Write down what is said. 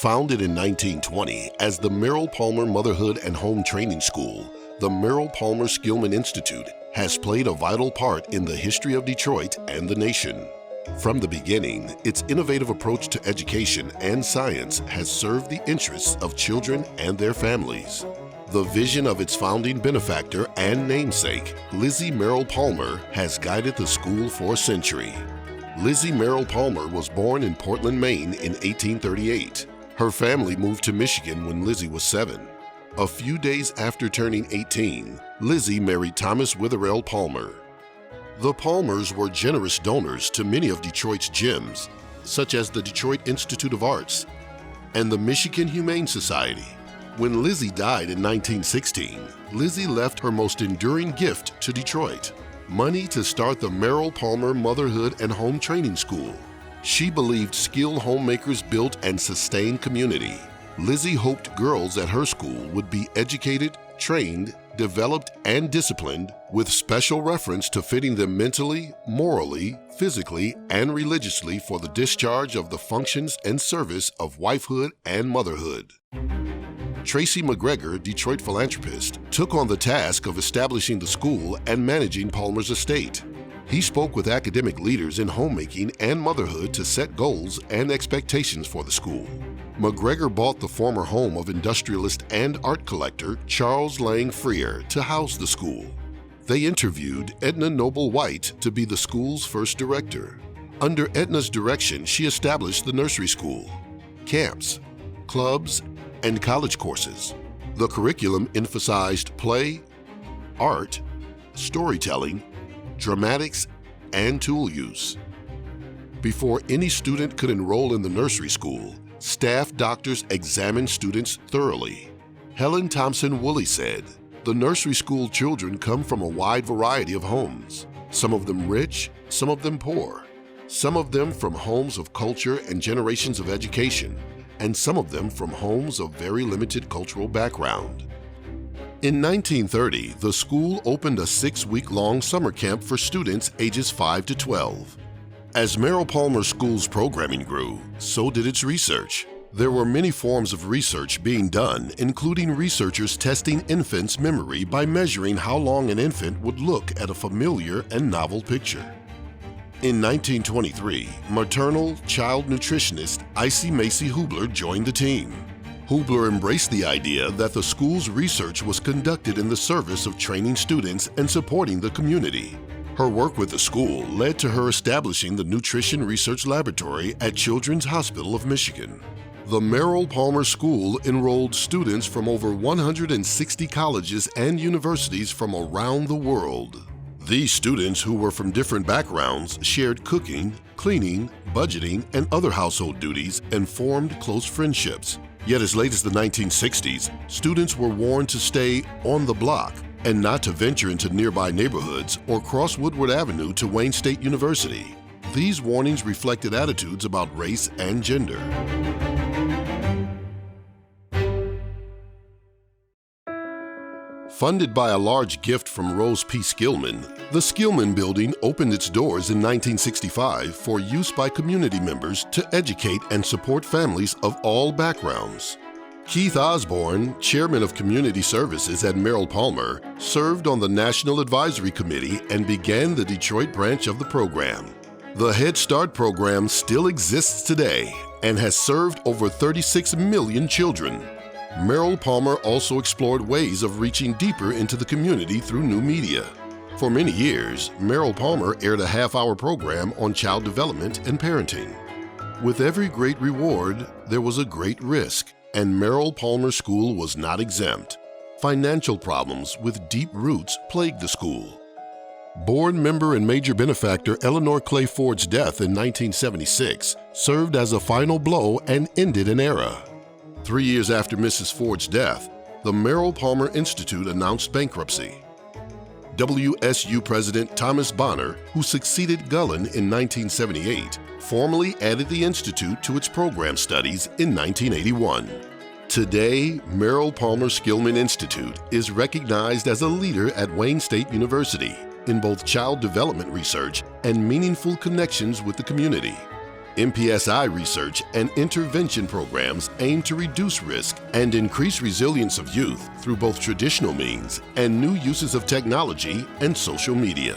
Founded in 1920 as the Merrill Palmer Motherhood and Home Training School, the Merrill Palmer Skillman Institute has played a vital part in the history of Detroit and the nation. From the beginning, its innovative approach to education and science has served the interests of children and their families. The vision of its founding benefactor and namesake, Lizzie Merrill Palmer, has guided the school for a century. Lizzie Merrill Palmer was born in Portland, Maine in 1838. Her family moved to Michigan when Lizzie was 7. A few days after turning 18, Lizzie married Thomas Witherell Palmer. The Palmers were generous donors to many of Detroit's gyms, such as the Detroit Institute of Arts and the Michigan Humane Society. When Lizzie died in 1916, Lizzie left her most enduring gift to Detroit: money to start the Merrill Palmer Motherhood and Home Training School. She believed skilled homemakers built and sustained community. Lizzie hoped girls at her school would be educated, trained, developed, and disciplined, with special reference to fitting them mentally, morally, physically, and religiously for the discharge of the functions and service of wifehood and motherhood. Tracy McGregor, Detroit philanthropist, took on the task of establishing the school and managing Palmer's estate. He spoke with academic leaders in homemaking and motherhood to set goals and expectations for the school. McGregor bought the former home of industrialist and art collector Charles Lang Freer to house the school. They interviewed Edna Noble White to be the school's first director. Under Edna's direction, she established the nursery school, camps, clubs, and college courses. The curriculum emphasized play, art, storytelling, dramatics, and tool use. Before any student could enroll in the nursery school, staff doctors examined students thoroughly. Helen Thompson Woolley said, "The nursery school children come from a wide variety of homes, some of them rich, some of them poor, some of them from homes of culture and generations of education, and some of them from homes of very limited cultural background." In 1930, the school opened a 6-week-long summer camp for students ages 5 to 12. As Merrill Palmer School's programming grew, so did its research. There were many forms of research being done, including researchers testing infants' memory by measuring how long an infant would look at a familiar and novel picture. In 1923, maternal child nutritionist Icy Macy Hubler joined the team. Hubler embraced the idea that the school's research was conducted in the service of training students and supporting the community. Her work with the school led to her establishing the Nutrition Research Laboratory at Children's Hospital of Michigan. The Merrill Palmer School enrolled students from over 160 colleges and universities from around the world. These students, who were from different backgrounds, shared cooking, cleaning, budgeting, and other household duties and formed close friendships. Yet as late as the 1960s, students were warned to stay on the block and not to venture into nearby neighborhoods or cross Woodward Avenue to Wayne State University. These warnings reflected attitudes about race and gender. Funded by a large gift from Rose P. Skillman, the Skillman Building opened its doors in 1965 for use by community members to educate and support families of all backgrounds. Keith Osborne, chairman of Community Services at Merrill Palmer, served on the National Advisory Committee and began the Detroit branch of the program. The Head Start program still exists today and has served over 36 million children. Merrill Palmer also explored ways of reaching deeper into the community through new media. For many years, Merrill Palmer aired a half-hour program on child development and parenting. With every great reward, there was a great risk, and Merrill Palmer School was not exempt. Financial problems with deep roots plagued the school. Board member and major benefactor Eleanor Clay Ford's death in 1976 served as a final blow and ended an era. 3 years after Mrs. Ford's death, the Merrill Palmer Institute announced bankruptcy. WSU President Thomas Bonner, who succeeded Gullen in 1978, formally added the institute to its program studies in 1981. Today, Merrill Palmer Skillman Institute is recognized as a leader at Wayne State University in both child development research and meaningful connections with the community. MPSI research and intervention programs aim to reduce risk and increase resilience of youth through both traditional means and new uses of technology and social media.